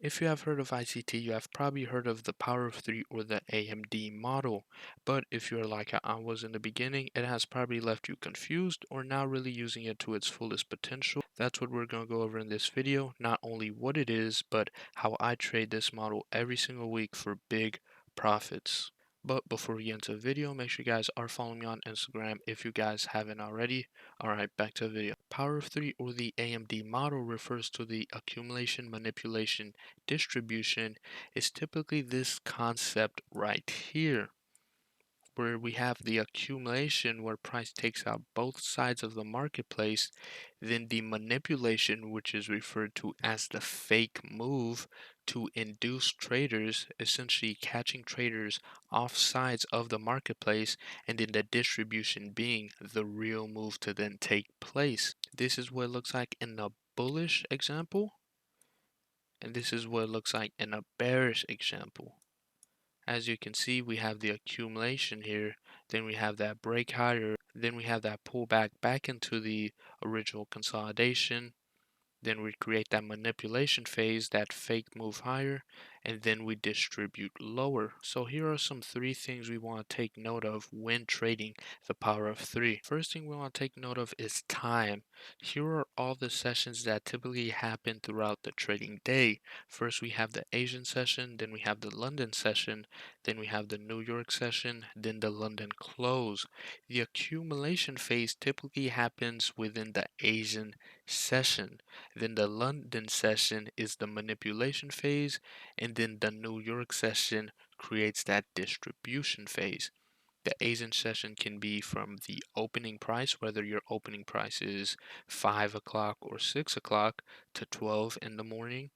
If you have heard of ICT, you have probably heard of the Power of 3 or the AMD model. But if you're like I was in the beginning, it has probably left you confused or not really using it to its fullest potential. That's what we're going to go over in this video. Not only what it is, but how I trade this model every single week for big profits. But before we get into the video, make sure you guys are following me on Instagram if you guys haven't already. Alright, back to the video. Power of 3 or the AMD model refers to the accumulation, manipulation, distribution. Is typically this concept right here, where we have the accumulation where price takes out both sides of the marketplace, then the manipulation, which is referred to as the fake move to induce traders, essentially catching traders off sides of the marketplace, and then the distribution being the real move to then take place. This is what it looks like in a bullish example, and this is what it looks like in a bearish example. As you can see, we have the accumulation here, then we have that break higher, then we have that pullback back into the original consolidation, then we create that manipulation phase, that fake move higher, and then we distribute lower. So here are some three things we want to take note of when trading the power of 3. First thing we want to take note of is time. Here are all the sessions that typically happen throughout the trading day. First we have the Asian session, then we have the London session, then we have the New York session, then the London close. The accumulation phase typically happens within the Asian session. Then the London session is the manipulation phase, and then the New York session creates that distribution phase. The Asian session can be from the opening price, whether your opening price is 5 o'clock or 6 o'clock to 12 in the morning.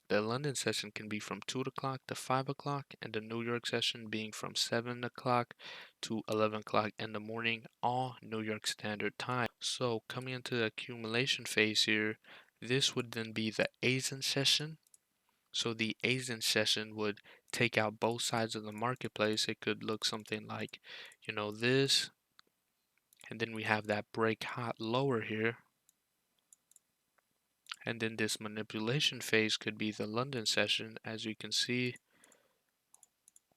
The London session can be from 2 o'clock to 5 o'clock, and the New York session being from 7 o'clock to 11 o'clock in the morning, all New York Standard Time. So coming into the accumulation phase here, this would then be the Asian session. So the Asian session would take out both sides of the marketplace. It could look something like, this, and then we have that break hot lower here. And then this manipulation phase could be the London session. As you can see,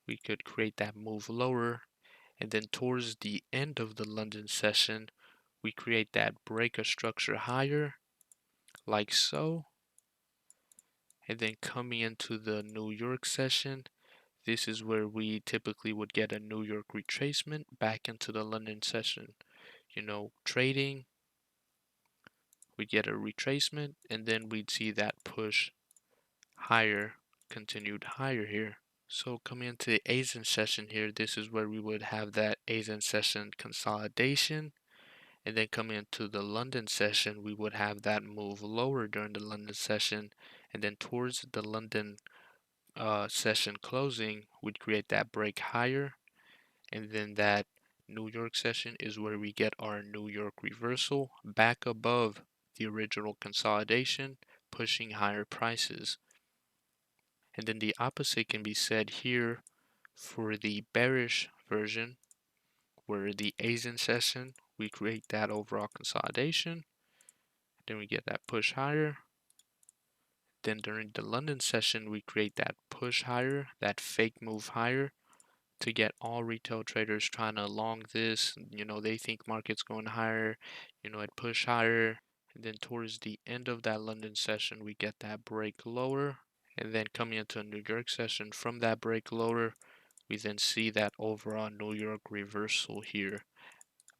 we could create that move lower, and then towards the end of the London session, we create that break of structure higher, like so. And then coming into the New York session, this is where we typically would get a New York retracement back into the London session. Trading, we get a retracement, and then we'd see that push higher, continued higher here. So coming into the Asian session here, this is where we would have that Asian session consolidation. And then coming into the London session, we would have that move lower during the London session. And then towards the London session closing, we'd create that break higher. And then that New York session is where we get our New York reversal back above the original consolidation, pushing higher prices. And then the opposite can be said here for the bearish version, where the Asian session, we create that overall consolidation, then we get that push higher. Then during the London session, we create that push higher, that fake move higher to get all retail traders trying to long this. They think market's going higher, it push higher. And then towards the end of that London session, we get that break lower. And then coming into a New York session from that break lower, we then see that overall New York reversal here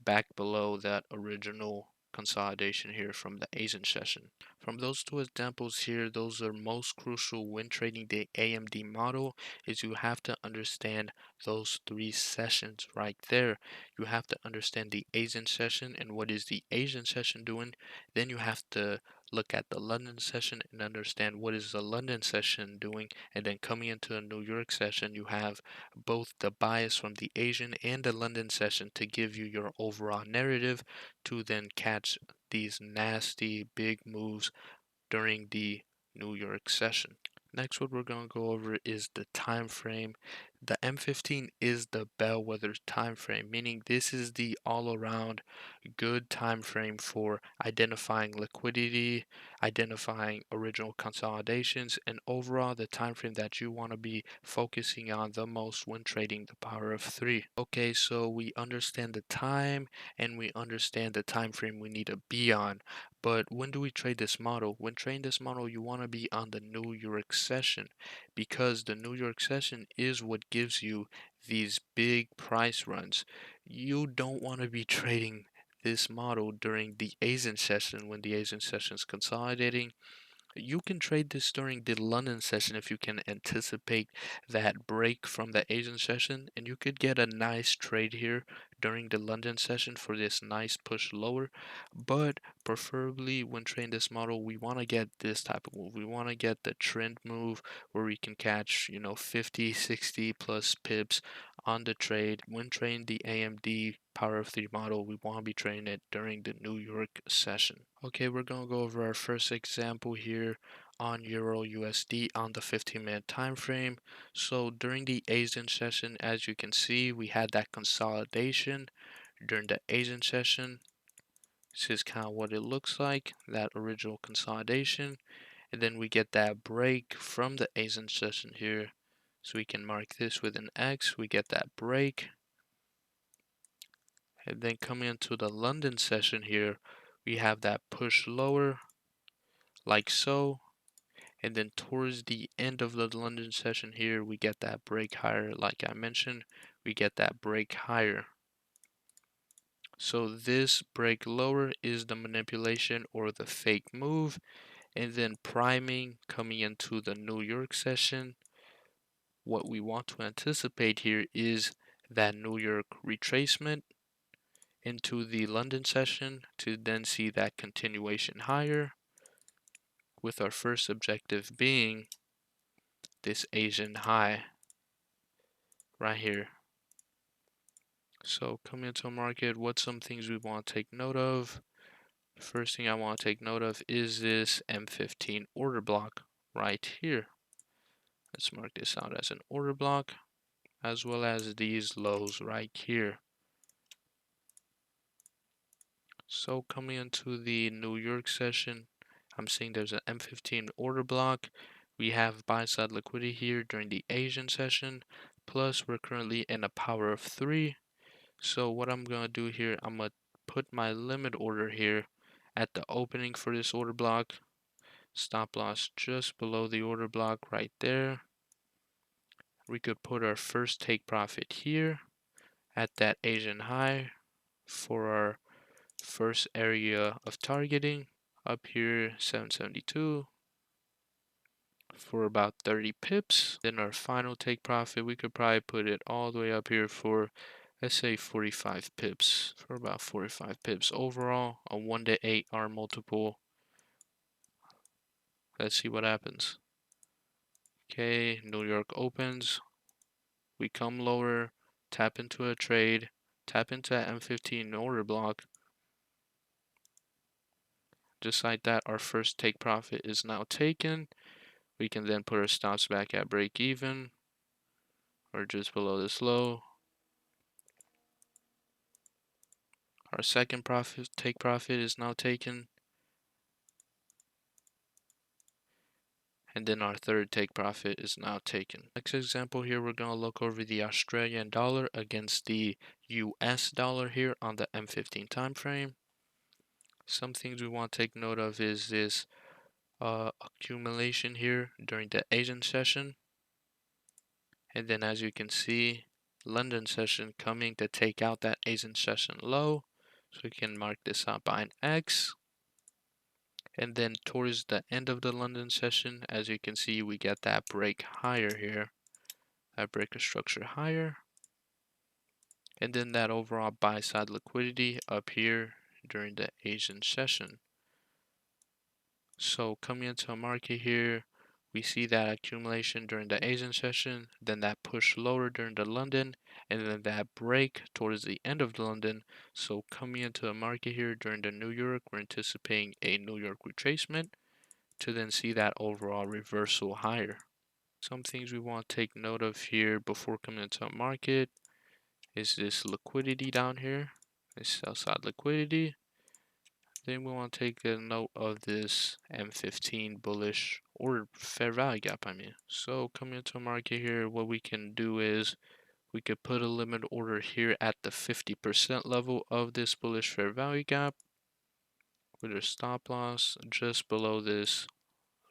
back below that original consolidation here from the Asian session. From those two examples here, those are most crucial when trading the AMD model, is you have to understand those three sessions right there. You have to understand the Asian session and what is the Asian session doing. Then you have to look at the London session and understand what is the London session doing. And then coming into the New York session, you have both the bias from the Asian and the London session to give you your overall narrative to then catch these nasty big moves during the New York session. Next, what we're going to go over is the time frame. The M15 is the bellwether time frame, meaning this is the all-around good time frame for identifying liquidity, identifying original consolidations, and overall the time frame that you want to be focusing on the most when trading the power of 3. Okay, so we understand the time and we understand the time frame we need to be on. But when do we trade this model? When trading this model, you want to be on the New York session, because the New York session is what gives you these big price runs. You don't want to be trading this model during the Asian session when the Asian session is consolidating. You can trade this during the London session if you can anticipate that break from the Asian session, and you could get a nice trade here during the London session for this nice push lower. But preferably when trading this model, we want to get this type of move. We want to get the trend move where we can catch, 50, 60 plus pips on the trade. When trading the AMD Power of 3 model, we want to be trading it during the New York session. Okay, we're going to go over our first example here on EURUSD on the 15-minute time frame. So during the Asian session, as you can see, we had that consolidation during the Asian session. This is kind of what it looks like, that original consolidation. And then we get that break from the Asian session here. So we can mark this with an X. We get that break. And then coming into the London session here, we have that push lower like so. And then towards the end of the London session here, we get that break higher. Like I mentioned, we get that break higher. So this break lower is the manipulation or the fake move. And then priming coming into the New York session. What we want to anticipate here is that New York retracement into the London session to then see that continuation higher, with our first objective being this Asian high right here. So coming into a market, what's some things we want to take note of? First thing I want to take note of is this M15 order block right here. Let's mark this out as an order block, as well as these lows right here. So coming into the New York session, I'm seeing there's an M15 order block. We have buy side liquidity here during the Asian session. Plus, we're currently in a power of 3. So what I'm going to do here, I'm going to put my limit order here at the opening for this order block. Stop loss just below the order block right there. We could put our first take profit here at that Asian high for our first area of targeting. Up here, 772 for about 30 pips. Then our final take profit, we could probably put it all the way up here for, let's say, 45 pips. For about 45 pips overall, a 1 to 8 R multiple. Let's see what happens. Okay, New York opens. We come lower, tap into a trade, tap into that M15 order block. Just like that, our first take profit is now taken. We can then put our stops back at break even or just below this low. Our second take profit is now taken. And then our third take profit is now taken. Next example here, we're going to look over the Australian dollar against the US dollar here on the M15 time frame. Some things we want to take note of is this accumulation here during the Asian session. And then as you can see, London session coming to take out that Asian session low. So we can mark this out by an X. And then towards the end of the London session, as you can see, we get that break higher here. That break a structure higher. And then that overall buy side liquidity up here during the Asian session. So coming into a market here, we see that accumulation during the Asian session, then that push lower during the London, and then that break towards the end of the London. So coming into a market here during the New York, we're anticipating a New York retracement to then see that overall reversal higher. Some things we want to take note of here before coming into a market is this liquidity down here, this sell side liquidity. Then we want to take a note of this M15 bullish or fair value gap, I mean. So coming into market here, what we can do is we could put a limit order here at the 50% level of this bullish fair value gap with our stop loss just below this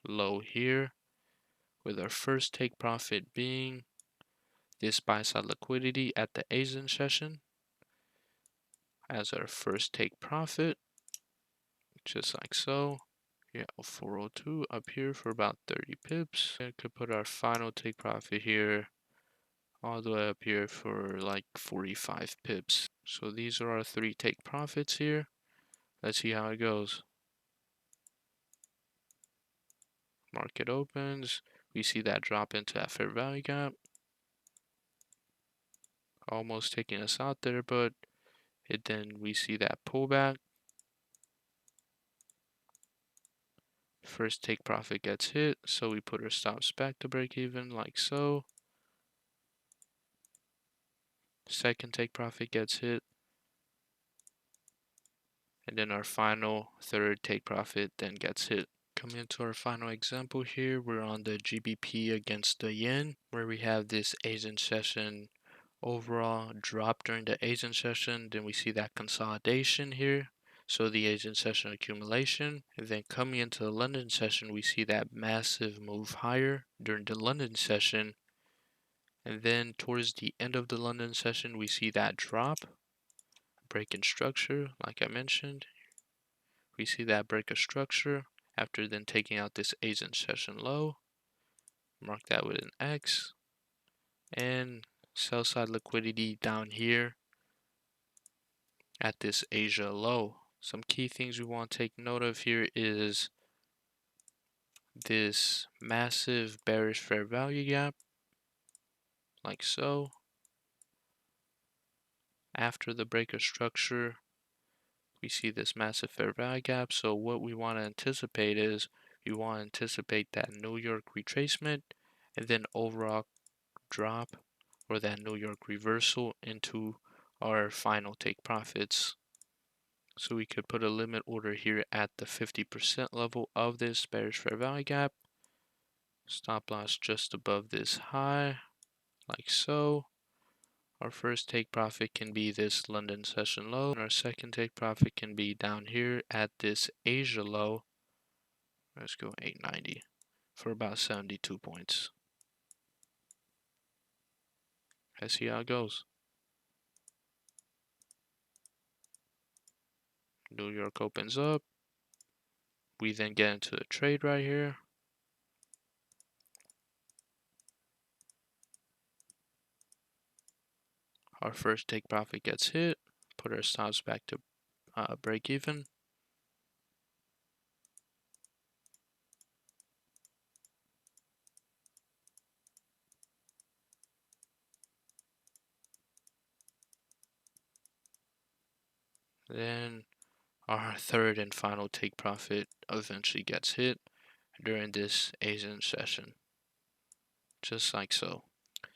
low here, with our first take profit being this buy side liquidity at the Asian session as our first take profit, just like so. Yeah, 402 up here for about 30 pips. I could put our final take profit here all the way up here for like 45 pips. So these are our 3 take profits here. Let's see how it goes. Market opens. We see that drop into that fair value gap. Almost taking us out there, but then we see that pullback. First take profit gets hit, so we put our stops back to break even like so. Second take profit gets hit. And then our final third take profit then gets hit. Coming into our final example here, we're on the GBP against the yen, where we have this Asian session overall drop during the Asian session. Then we see that consolidation here. So the Asian session accumulation. And then coming into the London session, we see that massive move higher during the London session. And then towards the end of the London session, we see that drop, break in structure, like I mentioned. We see that break of structure after then taking out this Asian session low. Mark that with an X. And sell side liquidity down here at this Asia low. Some key things we want to take note of here is this massive bearish fair value gap, like so. After the break of structure, we see this massive fair value gap. So what we want to anticipate is we want to anticipate that New York retracement and then overall drop or that New York reversal into our final take profits. So we could put a limit order here at the 50% level of this bearish fair value gap. Stop loss just above this high, like so. Our first take profit can be this London session low, and our second take profit can be down here at this Asia low. Let's go 890 for about 72 points. Let's see how it goes. New York opens up. We then get into the trade right here. Our first take profit gets hit. Put our stops back to break even. Then our third and final take profit eventually gets hit during this Asian session, just like so.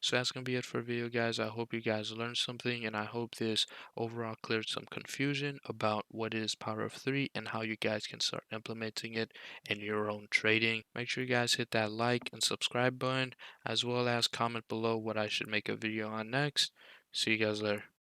So that's going to be it for the video, guys. I hope you guys learned something, and I hope this overall cleared some confusion about what is Power of 3 and how you guys can start implementing it in your own trading. Make sure you guys hit that like and subscribe button, as well as comment below what I should make a video on next. See you guys later.